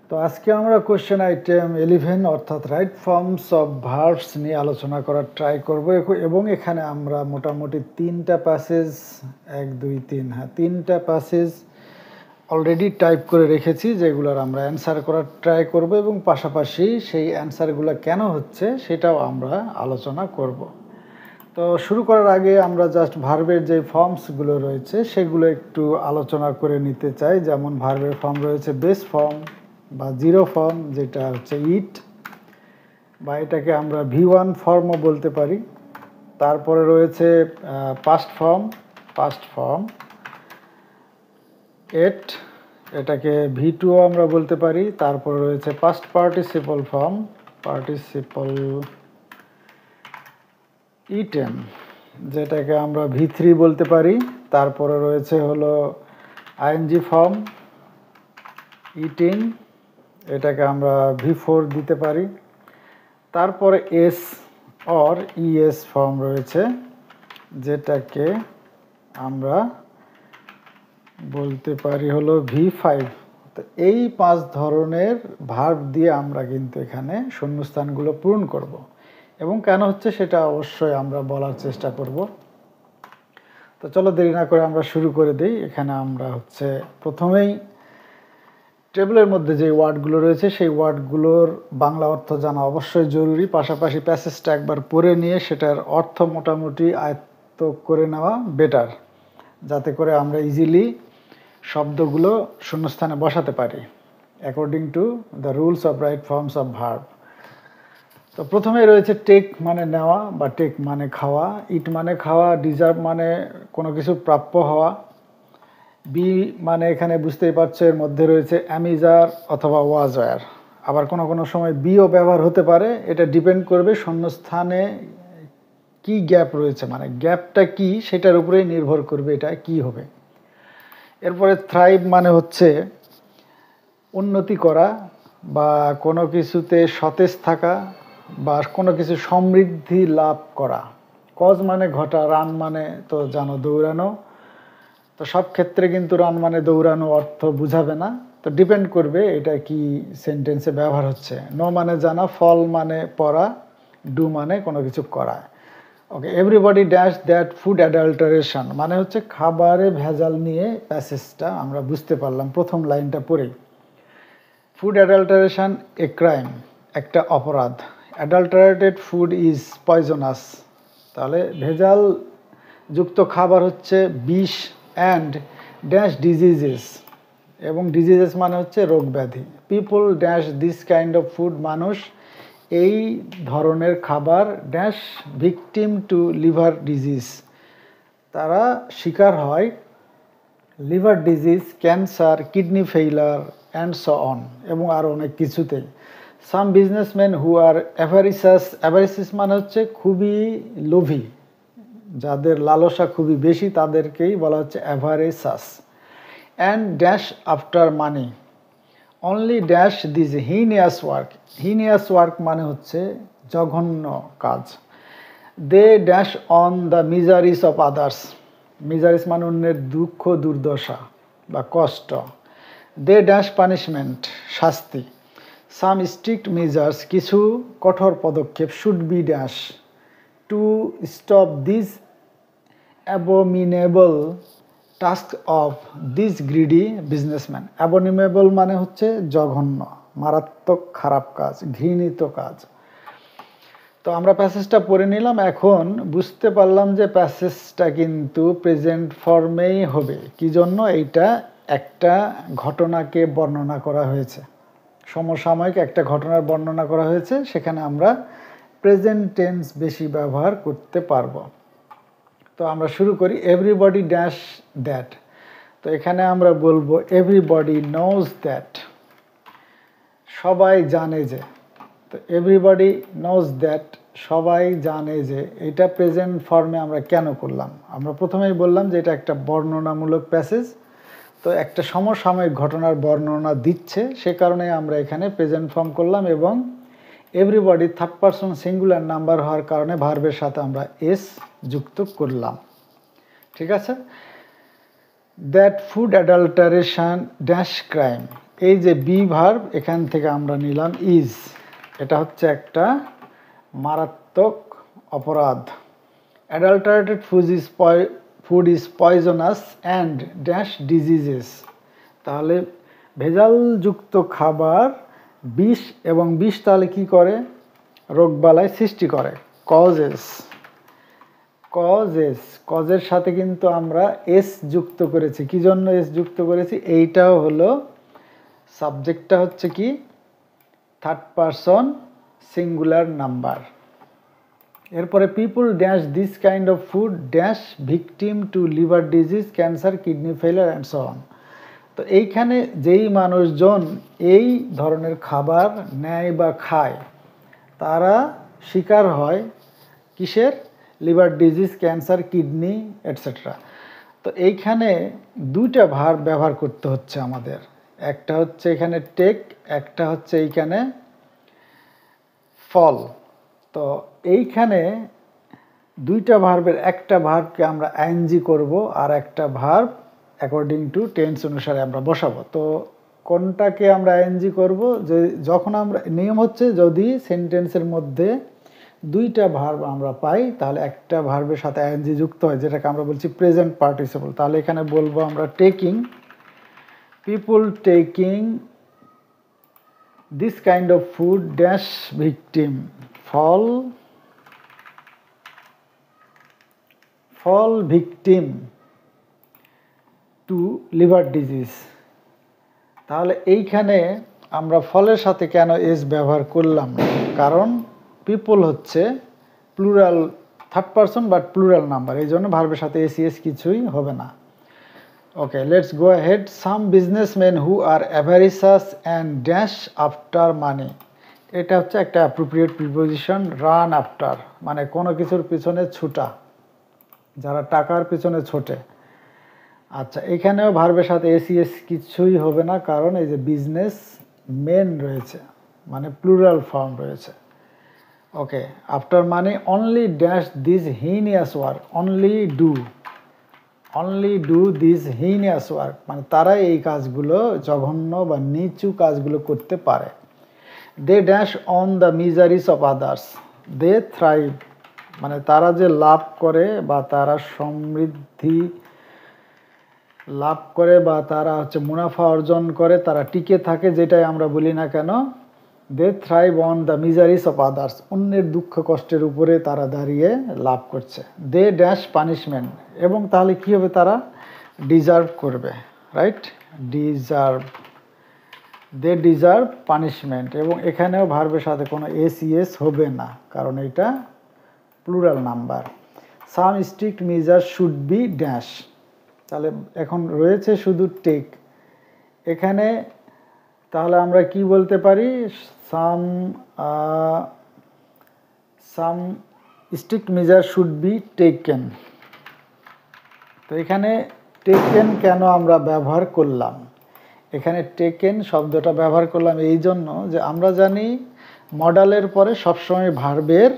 তো আজকে আমরা কোশ্চেন আইটেম 11 অর্থাৎ রাইট ফর্মস অফ ভার্বস নিয়ে আলোচনা করার ট্রাই করব এবং এখানে আমরা মোটামুটি তিনটা প্যাসেজ 1 2 3 তিনটা প্যাসেজ অলরেডি টাইপ করে রেখেছি যেগুলোর আমরা অ্যান্সার করার ট্রাই করব এবং পাশাপাশি সেই অ্যান্সারগুলো কেন হচ্ছে সেটাও আমরা আলোচনা করব। তো শুরু করার আগে আমরা জাস্ট ভার্বের যে ফর্মসগুলো রয়েছে সেগুলো একটু আলোচনা করে নিতে চাই। যেমন ভার্বের ফর্ম রয়েছে বেস ফর্ম বা জিরো ফর্ম, যেটা হচ্ছে ইট, বা এটাকে আমরা V1 ফর্মও বলতে পারি। তারপরে রয়েছে পাস্ট ফর্ম এট, এটাকে V2ও আমরা বলতে পারি। তারপরে রয়েছে past participle form, participle eaten, যেটাকে আমরা V3 বলতে পারি। তারপরে রয়েছে হলো আইএনজি ফর্ম ইটিং, এটাকে আমরা V4 দিতে পারি। তারপরে এস অর ইএস ফর্ম রয়েছে, যেটাকে আমরা বলতে পারি হলো V5। তো এই 5 ধরনের ভার্ব দিয়ে আমরা কিন্তু এখানে শূন্যস্থানগুলো পূরণ করব এবং কেন হচ্ছে সেটা অবশ্যই আমরা বলার চেষ্টা করব। তো চলো দেরি না করে আমরা শুরু করে দিই। এখানে আমরা প্রথমেই টেবিলের মধ্যে যে ওয়ার্ডগুলো রয়েছে সেই ওয়ার্ডগুলোর বাংলা অর্থ জানা অবশ্যই জরুরি, পাশাপাশি প্যাসেজটা একবার পড়ে নিয়ে সেটার অর্থ মোটামুটি আয়ত্ত করে নেওয়া বেটার, যাতে করে আমরা ইজিলি শব্দগুলো শূন্যস্থানে বসাতে পারি according to the rules of right forms of verb. তো প্রথমে রয়েছে টেক মানে নেওয়া বা টেক মানে খাওয়া, ইট মানে খাওয়া, ডিজার্ভ মানে কোনো কিছু প্রাপ্য হওয়া, বি মানে এখানে বুঝতেই পারছো এর মধ্যে রয়েছে অ্যামিজার অথবা ওয়াজওয়ার। আবার কোনো সময় বিও ব্যবহার হতে পারে, এটা ডিপেন্ড করবে শূন্যস্থানে কি গ্যাপ রয়েছে, মানে গ্যাপটা কি সেটার উপরেই নির্ভর করবে এটা কি হবে। এরপরে থ্রাইভ মানে হচ্ছে উন্নতি করা বা কোনো কিছুতে সতেজ থাকা বা কোনো কিছু সমৃদ্ধি লাভ করা। কজ মানে ঘটা, রান মানে তো জানো দৌড়ানো। তো সব ক্ষেত্রে কিন্তু রান মানে দৌড়ানো অর্থ বুঝাবে না, তো ডিপেন্ড করবে এটা কি সেন্টেন্সে ব্যবহার হচ্ছে। নো মানে জানা, ফল মানে পড়া, ডু মানে কোনো কিছু করা। Okay, everybody dash that food adulteration মানে হচ্ছে খাবারে ভেজাল নিয়ে প্যাসেজটা আমরা বুঝতে পারলাম প্রথম লাইনটা পড়েই। ফুড অ্যাডাল্টারেশন এ ক্রাইম, একটা অপরাধ। অ্যাডাল্টারেটেড ফুড ইজ পয়জনাস, তাহলে ভেজাল যুক্ত খাবার হচ্ছে বিষ। অ্যান্ড ড্যাশ ডিজিজেস, এবং ডিজিজেস মানে হচ্ছে রোগ ব্যাধি। People dash this kind of food, মানুষ এই ধরনের খাবার dash victim to liver disease, তারা শিকার হয় liver disease, cancer, kidney failure and so on, এবং আরও অনেক কিছুতেই। সাম বিজনেসম্যান হু আর অ্যাভারিসাস, অ্যাভারিসিস মানে হচ্ছে খুবই লোভী, যাদের লালসা খুবই বেশি তাদেরকেই বলা হচ্ছে avaricious. And dash after money only dash this heinous work, heinous work মানে হচ্ছে জঘন্য কাজ। They dash on the miseries of others, miseries মানে অন্যের দুঃখ দুর্দশা বা কষ্ট। দে ড্যাশ পানিশমেন্ট, শাস্তি। সাম স্ট্রিক্ট মেজার্স, কিছু কঠোর পদক্ষেপ। Should be dash to stop this abominable task of this greedy businessman. Abominable মানে হচ্ছে জঘন্য, মারাত্মক খারাপ কাজ, ঘৃণিত কাজ। তো আমরা প্যাসেজটা পড়ে নিলাম, এখন বুঝতে পারলাম যে প্যাসেজটা কিন্তু প্রেজেন্ট ফর্মেই হবে। কি জন্য? এইটা একটা ঘটনাকে বর্ণনা করা হয়েছে, সমসাময়িক একটা ঘটনার বর্ণনা করা হয়েছে, সেখানে আমরা প্রেজেন্ট টেন্স বেশি ব্যবহার করতে পারবো। তো আমরা শুরু করি। এভরিবডি ড্যাশ দ্যাট, তো এখানে আমরা বলবো এভরিবডি নোজ দ্যাট, সবাই জানে যে। তো এভরিবডি নোজ দ্যাট, সবাই জানে যে, এটা প্রেজেন্ট ফর্মে আমরা কেন করলাম? আমরা প্রথমেই বললাম যে এটা একটা বর্ণনামূলক প্যাসেজ, তো একটা সমসাময়িক ঘটনার বর্ণনা দিচ্ছে, সে কারণে আমরা এখানে প্রেজেন্ট ফর্ম করলাম। এবং everybody third person singular number হওয়ার কারণে ভার্বের সাথে আমরা এস যুক্ত করলাম। ঠিক আছে। That food adulteration dash crime, এই যে বি ভার্ব এখান থেকে আমরা নিলাম ইজ, এটা হচ্ছে একটা মারাত্মক অপরাধ। Adulterated food is poisonous and dash diseases, তাহলে ভেজালযুক্ত খাবার বিষ, এবং বিষ তাহলে কি করে, রোগবালাই সৃষ্টি করে। কজেস, কজের সাথে কিন্তু আমরা এস যুক্ত করেছি। কি জন্য এস যুক্ত করেছি, এইটাও হলো সাবজেক্টটা হচ্ছে কি থার্ড পারসন সিঙ্গুলার নাম্বার। এরপরে people dash this kind of food dash victim to liver disease, cancer, kidney failure and so on. তো এইখানে যেই মানুষজন এই ধরনের খাবার নেয় বা খায় তারা শিকার হয় কিসের, liver disease, cancer, kidney etcetera. তো এইখানে দুইটা ভার্ব ব্যবহার করতে হচ্ছে আমাদের, একটা হচ্ছে এখানে টেক, একটা হচ্ছে এইখানে ফল। তো এইখানে দুইটা ভার্বের একটা ভার্বকে আমরা আইএনজি করব আর একটা ভার্ব অ্যাকর্ডিং টু টেন্স অনুসারে আমরা বসাবো। তো কোনটাকে আমরা আইএনজি করব, যে যখন আমরা, নিয়ম হচ্ছে যদি সেন্টেন্সের মধ্যে দুইটা ভার্ব আমরা পাই তাহলে একটা ভার্বের সাথে আইএনজি যুক্ত হয়, যেটাকে আমরা বলছি প্রেজেন্ট পার্টিসিপল। তাহলে এখানে বলবো আমরা taking, people taking this kind of food dash victim, fall victim to liver disease. তাহলে এইখানে আমরা ফলের সাথে কেন এস ব্যবহার করলাম, কারণ পিপল হচ্ছে plural, third person but plural number, এই জন্য ভার্বের সাথে এস কিছুই হবে না। Okay, let's go ahead. Some businessman who are avaricious and dash after money, এটা হচ্ছে একটা অ্যাপ্রোপ্রিয়েট প্রিপোজিশন। রান আফটার মানে কোনো কিছুর পিছনে ছুটা, যারা টাকার পিছনে ছোটে। আচ্ছা, এখানেও ভার্বের সাথে এস কিছুই হবে না, কারণ এই যে বিজনেস মেন রয়েছে মানে প্লুরাল ফর্ম রয়েছে। ওকে, আফটার মানে only dash this heinous work, only do this heinous work মানে তারা এই কাজগুলো, জঘন্য বা নিচু কাজগুলো করতে পারে। They dash on the miseries of others, they thrive মানে তারা যে লাভ করে বা তারা সমৃদ্ধি লাভ করে বা তারা হচ্ছে মুনাফা অর্জন করে, তারা টিকে থাকে, যেটাই আমরা বলি না কেন। They thrive on the miseries of others, অন্যের দুঃখ কষ্টের উপরে তারা দাঁড়িয়ে লাভ করছে। দে ড্যাশ পানিশমেন্ট, এবং তাহলে কি হবে, তারা ডিজার্ভ করবে, রাইট, দে ডিজার্ভ পানিশমেন্ট। এবং এখানেও ভার্বের সাথে কোনো এস হবে না, কারণ এটা plural number. Some strict measure should be dash, তাহলে এখন রয়েছে শুধু টেক এখানে, তাহলে আমরা কি বলতে পারি, some strict measure should be taken. তো এখানে টেকেন কেন আমরা ব্যবহার করলাম, এখানে টেকেন শব্দটা ব্যবহার করলাম এই জন্য যে আমরা জানি মডালের পরে সবসময় ভার্বের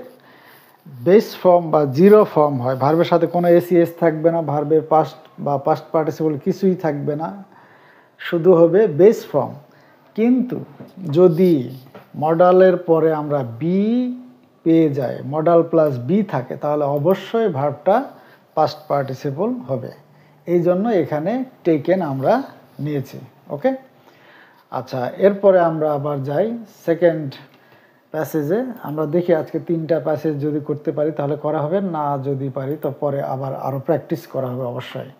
বেস ফর্ম বা জিরো ফর্ম হয়, ভার্বের সাথে কোনো এস থাকবে না, ভার্বের পাস্ট বা পাস্ট পার্টিসিপল কিছুই থাকবে না, শুধু হবে বেস ফর্ম। কিন্তু যদি মডালের পরে আমরা বি পেয়ে যাই, মডাল প্লাস বি থাকে, তাহলে অবশ্যই ভার্বটা পাস্ট পার্টিসিপল হবে। এই জন্য এখানে টেকেন আমরা নিয়েছি। ওকে, আচ্ছা, এরপরে আমরা আবার যাই সেকেন্ড প্যাসেজে। আমরা দেখি আজকে 3টা প্যাসেজ যদি করতে পারি তাহলে করা হবে, না যদি পারি তো পরে আবার আরও প্র্যাকটিস করা হবে অবশ্যই।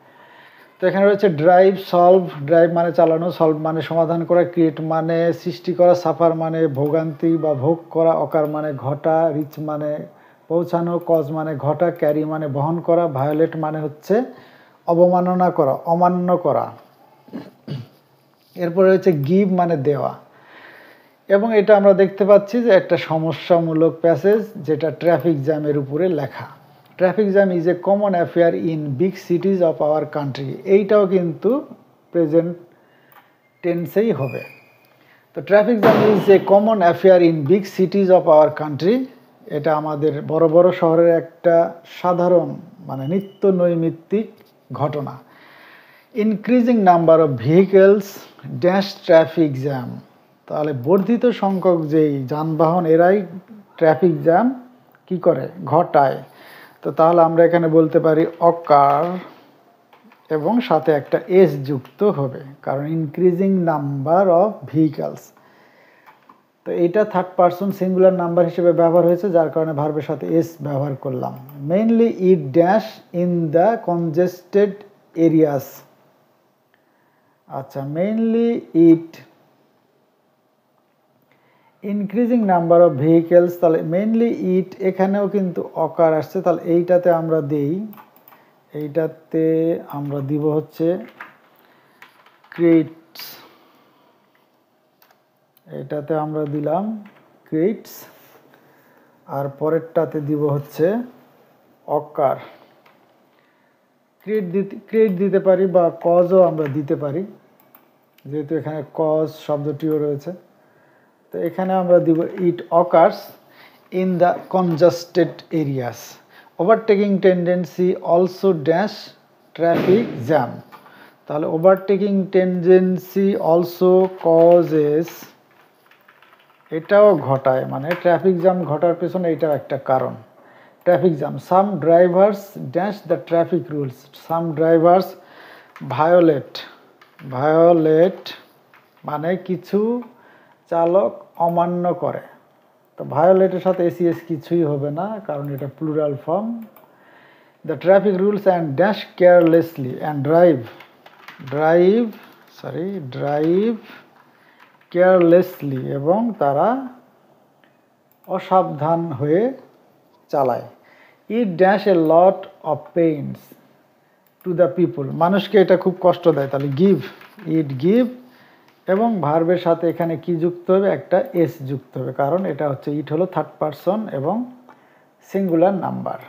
তো এখানে রয়েছে ড্রাইভ, সলভ, ড্রাইভ মানে চালানো, সলভ মানে সমাধান করা, ক্রিয়েট মানে সৃষ্টি করা, সাফার মানে ভোগান্তি বা ভোগ করা, অকার মানে ঘটা, রিচ মানে পৌঁছানো, কজ মানে ঘটা, ক্যারি মানে বহন করা, ভায়োলেট মানে হচ্ছে অবমাননা করা, অমান্য করা। এরপরে রয়েছে গিভ মানে দেওয়া, এবং এটা আমরা দেখতে পাচ্ছি যে একটা সমস্যামূলক প্যাসেজ যেটা ট্রাফিক জ্যামের উপরে লেখা। Traffic jam is a common affair in big সিটিজ of our country, এইটাও কিন্তু প্রেজেন্ট টেন্সেই হবে। তো traffic jam is a common affair in big সিটিজ of our country, এটা আমাদের বড় বড় শহরের একটা সাধারণ মানে নিত্য নৈমিত্তিক ঘটনা। Increasing number of vehicles dash traffic jam, তাহলে বর্ধিত সংখ্যক যেই যানবাহন এরাই ট্রাফিক জ্যাম কি করে, ঘটায়। তো তাহলে আমরা এখানে বলতে পারি অকার এবং সাথে একটা এস যুক্ত হবে, কারণ ইনক্রিজিং নাম্বার অফ ভেহিকেলস। তো এটা থার্ড পারসন সিঙ্গুলার নাম্বার হিসেবে ব্যবহার হয়েছে, যার কারণে ভার্বের সাথে এস ব্যবহার করলাম। Mainly it dash in the congested areas. আচ্ছা, mainly it increasing number of vehicles, তাহলে মেইনলি ইট এখানেও কিন্তু অকার আসছে, তাহলে এইটাতে আমরা দেই, এইটাতে আমরা দিব হচ্ছে ক্রিয়েটস, এটাতে আমরা দিলাম ক্রিয়েটস, আর পরেরটাতে দিব হচ্ছে অকার। ক্রিয়েট দিতে পারি বা কজও আমরা দিতে পারি, যেহেতু এখানে কজ শব্দটিও রয়েছে। তো এখানে আমরা দিব ইট occurs in the congested areas, overtaking tendency also dash traffic jam. তাহলে ওভারটেকিং টেন্ডেন্সি অলসো কজেস, এটাও ঘটায়, মানে ট্রাফিক জ্যাম ঘটার পেছনে এটাও একটা কারণ। Traffic jam, some drivers dash the traffic rules, some drivers violate মানে কিছু চালক অমান্য করে। তো ভায়োলেটের সাথে এসিএস কিছুই হবে না, কারণ এটা plural form. The traffic rules and dash carelessly and drive carelessly, এবং তারা অসাবধান হয়ে চালায়। It dash a lot of pains to the people, মানুষকে এটা খুব কষ্ট দেয়। তাহলে ইট গিভ, এবং ভার্বের সাথে এখানে কি যুক্ত হবে, একটা এস যুক্ত হবে, কারণ এটা হচ্ছে ইট হলো থার্ড পারসন এবং singular number.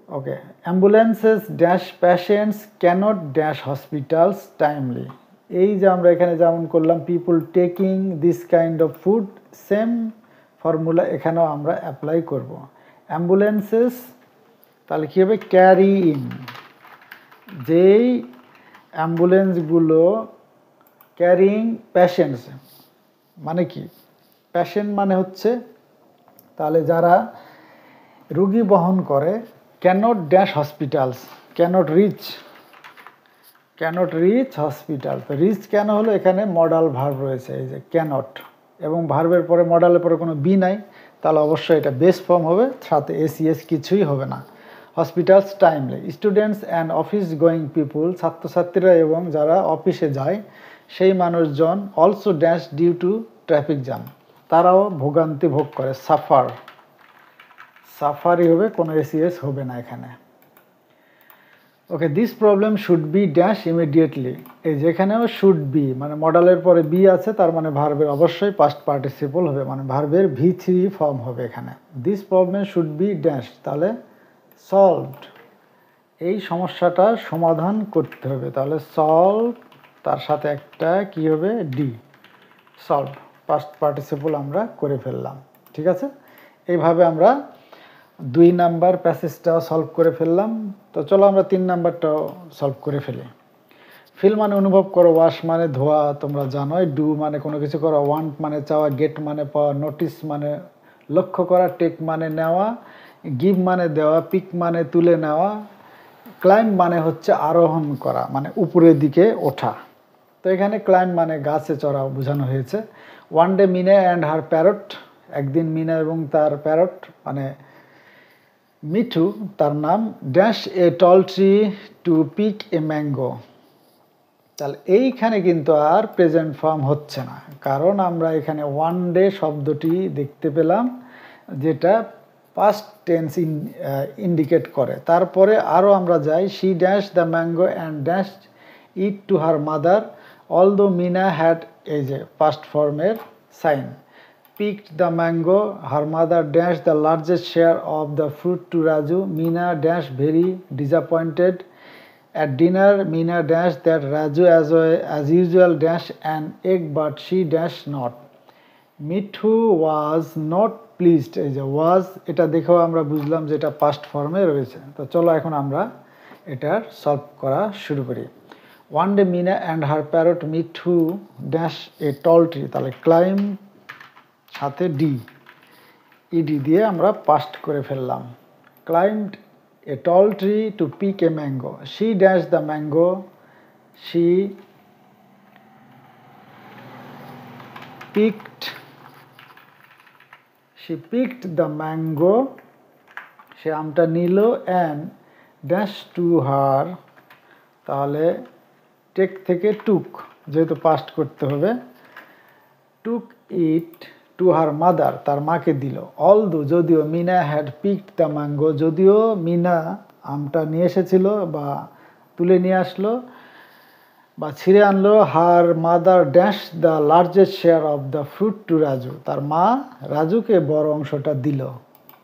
Okay, ambulances dash patients can't dash hospitals timely, এই যে আমরা এখানে যেমন করলাম people taking this kind of food, same formula এখানেও আমরা অ্যাপ্লাই করব। অ্যাম্বুলেন্সেস তাহলে কী হবে, ক্যারি ইন, যেই অ্যাম্বুলেন্সগুলো ক্যারিং প্যাশেন্টস, মানে কি প্যাশেন্ট মানে হচ্ছে, তাহলে যারা রুগী বহন করে, cannot dash hospitals, cannot reach hospital. তো রিচ কেন হলো, এখানে মডাল ভার্ব রয়েছে, এই যে ক্যানট, এবং ভার্বের পরে মডালের পরে কোনো বি নাই, তাহলে অবশ্যই এটা বেস ফর্ম হবে, সাথে এসিএস কিছুই হবে না। Hospitals timely, students and office going people, ছাত্রছাত্রীরা এবং যারা অফিসে যায় সেই মানুষজন, also dash due to traffic jam, তারাও ভোগান্তি ভোগ করে, সাফারই হবে, কোনো এসিএস হবে না এখানে। Okay, this problem should be dash immediately, এই যেখানেও শুড বি মানে মডালের পরে বি আছে, তার মানে ভার্বের অবশ্যই পাস্ট পার্টিসিপল হবে, মানে ভার্বের V3 ফর্ম হবে এখানে। This problem should be dash, তাহলে সলভড, এই সমস্যাটা সমাধান করতে হবে, তাহলে সলভ তার সাথে একটা কি হবে, ডি, সলভ, পাস্ট পার্টিসিপল আমরা করে ফেললাম। ঠিক আছে, এইভাবে আমরা 2 নাম্বার প্যাসেজটাও সলভ করে ফেললাম। তো চলো আমরা 3 নাম্বারটাও সলভ করে ফেলি। ফিল মানে অনুভব করো, ওয়াশ মানে ধোয়া, তোমরা জানোই। ডু মানে কোনো কিছু করো, ওয়ান্ট মানে চাওয়া, গেট মানে পাওয়া, নোটিস মানে লক্ষ্য করা, টেক মানে নেওয়া, গিভ মানে দেওয়া, পিক মানে তুলে নেওয়া, ক্লাইম্ব মানে হচ্ছে আরোহণ করা, মানে উপরের দিকে ওঠা। তো এখানে ক্লাইম্ব মানে গাছে চড়া বোঝানো হয়েছে। One day Meena and her parrot, একদিন মিনা এবং তার প্যারট মানে মিঠু তার নাম, dash a tall tree to pick a mango. তাহলে এইখানে কিন্তু আর প্রেজেন্ট ফর্ম হচ্ছে না, কারণ আমরা এখানে ওয়ান ডে শব্দটি দেখতে পেলাম, যেটা পাস্ট টেন্স ইন্ডিকেট করে। তারপরে আরও আমরা যাই, she dash the mango and dash it to her mother, although Meena had, এই যে পাস্ট ফর্মের sign. picked the mango, her mother dashed the largest share of the fruit to Raju. Meena dashed very disappointed. At dinner, Meena dashed that Raju as usual dashed an egg, but she dashed not. Mithu was not pleased. এই যে was, এটা দেখেও আমরা বুঝলাম যে এটা past ফর্মে রয়েছে। তো চলো এখন আমরা এটার সলভ করা শুরু করি। One day Meena and her parrot meet to dash a tall tree, তাহলে ক্লাইম সাথে ইডি দিয়ে আমরা পাস্ট করে ফেললাম। Climbed a tall tree to pick a mango, she dash the mango, she picked the mango, সে আমটা নিল, অ্যান্ড ড্যাশ টু হার, তাহলে টেক থেকে টুক, যেহেতু পাস্ট করতে হবে, টুক ইট টু হার মাদার, তার মাকে দিল। অলদো, যদিও, Meena had picked the mango, যদিও মিনা আমটা নিয়ে এসেছিল বা তুলে নিয়ে আসলো বা ছিঁড়ে আনলো, her mother dash the largest share of the fruit to Raju, তার মা রাজুকে বড় অংশটা দিল,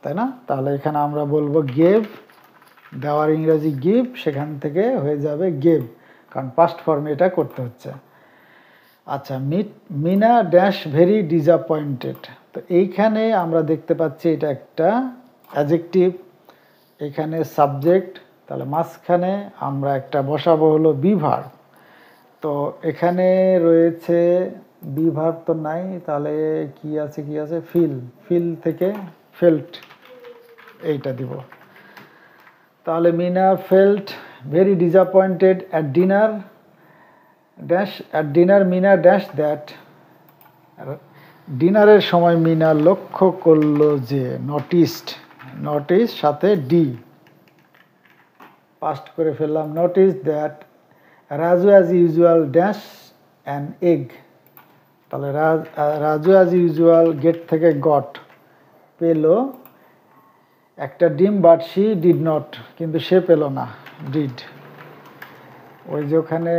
তাই না? তাহলে এখানে আমরা বলবো গেভ, দেওয়ার ইংরেজি গিভ, সেখান থেকে হয়ে যাবে গেভ, কারণ পাস্ট ফর্মে এটা করতে হচ্ছে। আচ্ছা, মিনা ড্যাশ ভেরি ডিসঅ্যাপয়েন্টেড, তো এইখানে আমরা দেখতে পাচ্ছি এটা একটা অ্যাডজেক্টিভ, এখানে সাবজেক্ট, তাহলে মাঝখানে আমরা একটা বসাবো হলো বি ভার্ব। তো এখানে রয়েছে বি ভার্ব তো নাই, তাহলে কি আছে ফিল থেকে ফেল্ট, এইটা দিব। তাহলে Meena felt very disappointed at dinner dash, at dinner Meena dash that, ডিনারের সময় মিনা লক্ষ্য করলো যে, নোটিস সাথে পাস্ট করে ফেললাম, notice that Raju as usual dash an egg, তাহলে রাজু অ্যাজ ইউজুয়াল গেট থেকে গট, পেল একটা ডিম, বাট শি ডিড নট, কিন্তু সে পেল না, ডিড। ওই যে ওখানে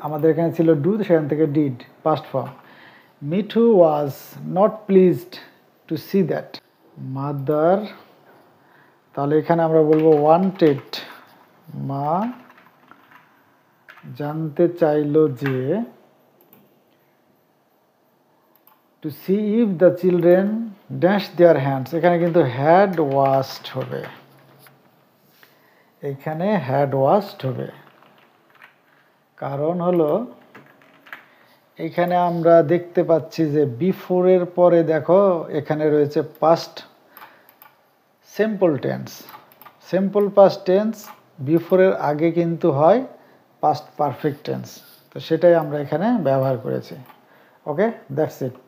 আমাদের এখানে ছিল ডু, সেখান থেকে did, past form. Mithu was not pleased to see that mother, তাহলে এখানে আমরা বলবো ওয়ান্টেড, মা জানতে চাইল যে, to see if the children dash their hands, এখানে কিন্তু হ্যাড ওয়াশড হবে, এখানে হ্যাড ওয়াশড হবে, কারণ হলো এখানে আমরা দেখতে পাচ্ছি যে বিফোরের পরে দেখো এখানে রয়েছে past simple tense, simple past tense, বিফোরের আগে কিন্তু হয় পাস্ট পারফেক্ট টেন্স, তো সেটাই আমরা এখানে ব্যবহার করেছি। ওকে, দ্যাটস ইট।